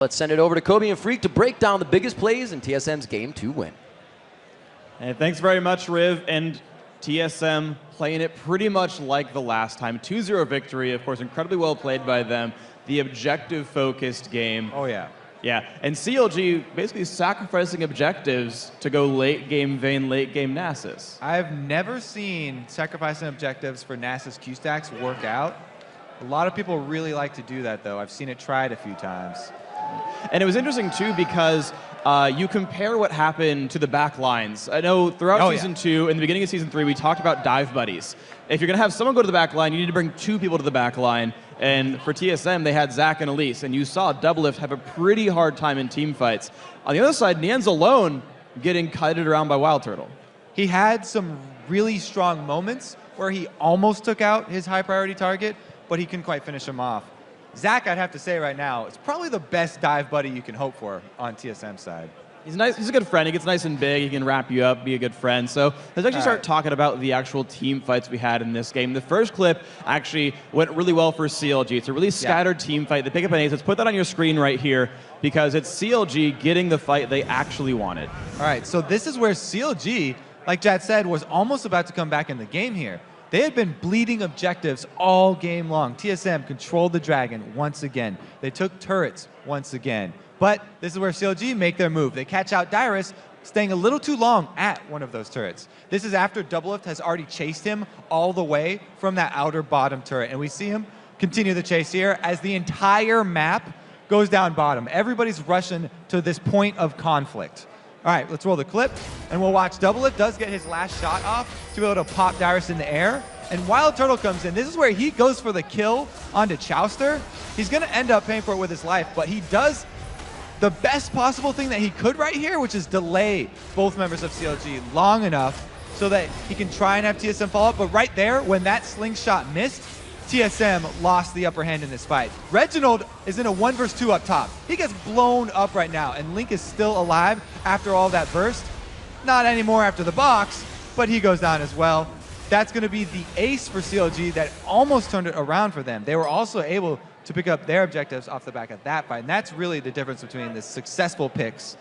Let's send it over to Kobe and Phreak to break down the biggest plays in TSM's Game 2 win. And thanks very much, Riv. And TSM playing it pretty much like the last time. 2-0 victory, of course, incredibly well played by them. The objective-focused game. Oh, yeah. Yeah, and CLG basically sacrificing objectives to go late game Vayne, late game Nasus. I've never seen sacrificing objectives for Nasus Q stacks work out. A lot of people really like to do that, though. I've seen it tried a few times. And it was interesting, too, because you compare what happened to the back lines. I know throughout Season 2 and the beginning of Season 3, we talked about dive buddies. If you're going to have someone go to the back line, you need to bring 2 people to the back line. And for TSM, they had Zach and Elise. And you saw doublelift have a pretty hard time in team fights. On the other side, Nien's alone getting kited around by wildturtle. He had some really strong moments where he almost took out his high priority target, but he couldn't quite finish him off. Zach, I'd have to say right now, is probably the best dive buddy you can hope for on TSM's side. He's nice. He's a good friend. He gets nice and big. He can wrap you up, be a good friend. So let's actually start talking about the actual team fights we had in this game. The first clip actually went really well for CLG. It's a really scattered team fight. They pick up an ace. Let's put that on your screen right here because it's CLG getting the fight they actually wanted. All right, so this is where CLG, like Jad said, was almost about to come back in the game here. They had been bleeding objectives all game long. TSM controlled the dragon once again. They took turrets once again. But this is where CLG make their move. They catch out dyrus, staying a little too long at one of those turrets. This is after doublelift has already chased him all the way from that outer bottom turret. And we see him continue the chase here as the entire map goes down bottom. Everybody's rushing to this point of conflict. All right, let's roll the clip, and we'll watch doublelift does get his last shot off to be able to pop dyrus in the air. And wildturtle comes in. This is where he goes for the kill onto Chowster. He's going to end up paying for it with his life, but he does the best possible thing that he could right here, which is delay both members of CLG long enough so that he can try and have TSM follow up. But right there, when that slingshot missed, TSM lost the upper hand in this fight. Reginald is in a 1 versus 2 up top. He gets blown up right now, and Link is still alive after all that burst. Not anymore after the box, but he goes down as well. That's going to be the ace for CLG that almost turned it around for them. They were also able to pick up their objectives off the back of that fight, and that's really the difference between the successful picks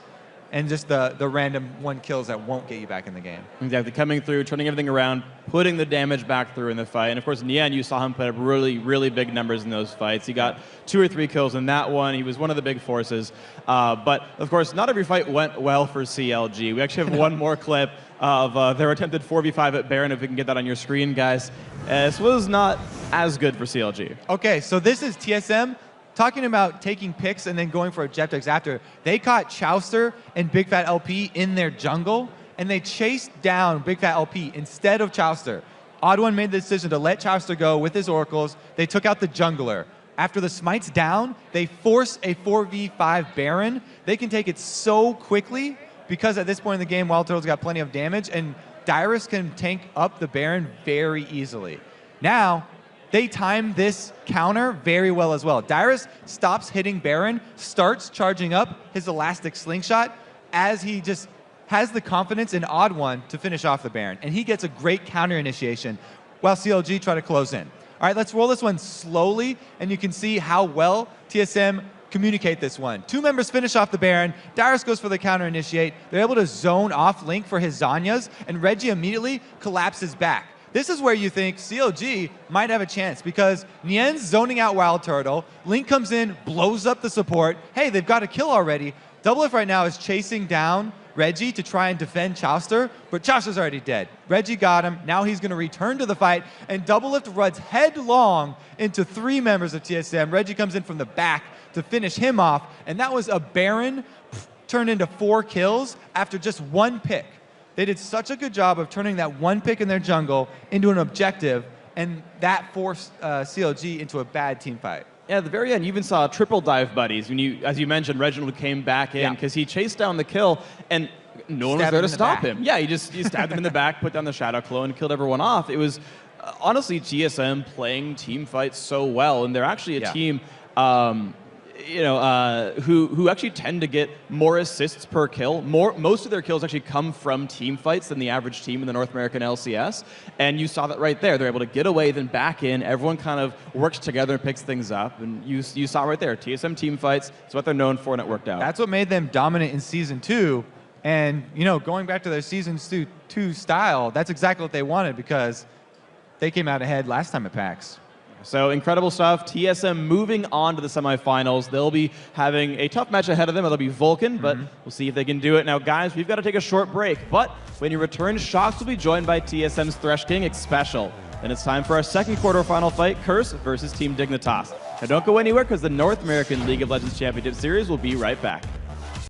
and just the random 1 kills that won't get you back in the game. Exactly, coming through, turning everything around, putting the damage back through in the fight. And of course, Nien, you saw him put up really, really big numbers in those fights. He got 2 or 3 kills in that one. He was one of the big forces. But of course, not every fight went well for CLG. We actually have one more clip of their attempted 4v5 at Baron, if we can get that on your screen, guys. This was not as good for CLG. Okay, so this is TSM talking about taking picks and then going for objectives after. They caught Chowster and bigfatlp in their jungle, and they chased down bigfatlp instead of Chowster. oddone made the decision to let Chowster go with his oracles. They took out the jungler. After the smite's down, they force a 4v5 Baron. They can take it so quickly because at this point in the game, wildturtle's got plenty of damage, and dyrus can tank up the Baron very easily. Now, they time this counter very well as well. Dyrus stops hitting Baron, starts charging up his elastic slingshot as he just has the confidence in oddone to finish off the Baron. And he gets a great counter initiation while CLG try to close in. All right, let's roll this one slowly, and you can see how well TSM communicate this one. 2 members finish off the Baron. Dyrus goes for the counter initiate. They're able to zone off Link for his Zanyas, and Reggie immediately collapses back. This is where you think CLG might have a chance because Nien's zoning out wildturtle. Link comes in, blows up the support. Hey, they've got a kill already. doublelift right now is chasing down Reggie to try and defend Chowster, but Chowster's already dead. Reggie got him. Now he's going to return to the fight, and doublelift runs headlong into 3 members of TSM. Reggie comes in from the back to finish him off, and that was a Baron turned into 4 kills after just 1 pick. They did such a good job of turning that 1 pick in their jungle into an objective, and that forced CLG into a bad team fight. Yeah, at the very end, you even saw triple dive buddies. When you, as you mentioned, Reginald came back in because he chased down the kill, and no one was there to stop him. Yeah, he stabbed him in the back, put down the Shadow Claw, and killed everyone off. It was honestly TSM playing team fights so well, and they're actually a team. who actually tend to get more assists per kill. Most of their kills actually come from team fights than the average team in the North American LCS. And you saw that right there. They're able to get away, then back in. Everyone kind of works together and picks things up. And you saw right there, TSM team fights. It's what they're known for, and it worked out. That's what made them dominant in Season 2. And, going back to their Season 2 style, that's exactly what they wanted because they came out ahead last time at PAX. So incredible stuff. TSM moving on to the semifinals. They'll be having a tough match ahead of them. It'll be Vulcan, but we'll see if they can do it. Now, guys, we've got to take a short break. But when you return, Shox will be joined by TSM's Thresh King, xpecial. Then it's time for our second quarterfinal fight, Curse versus Team Dignitas. Now, don't go anywhere because the North American League of Legends Championship Series will be right back.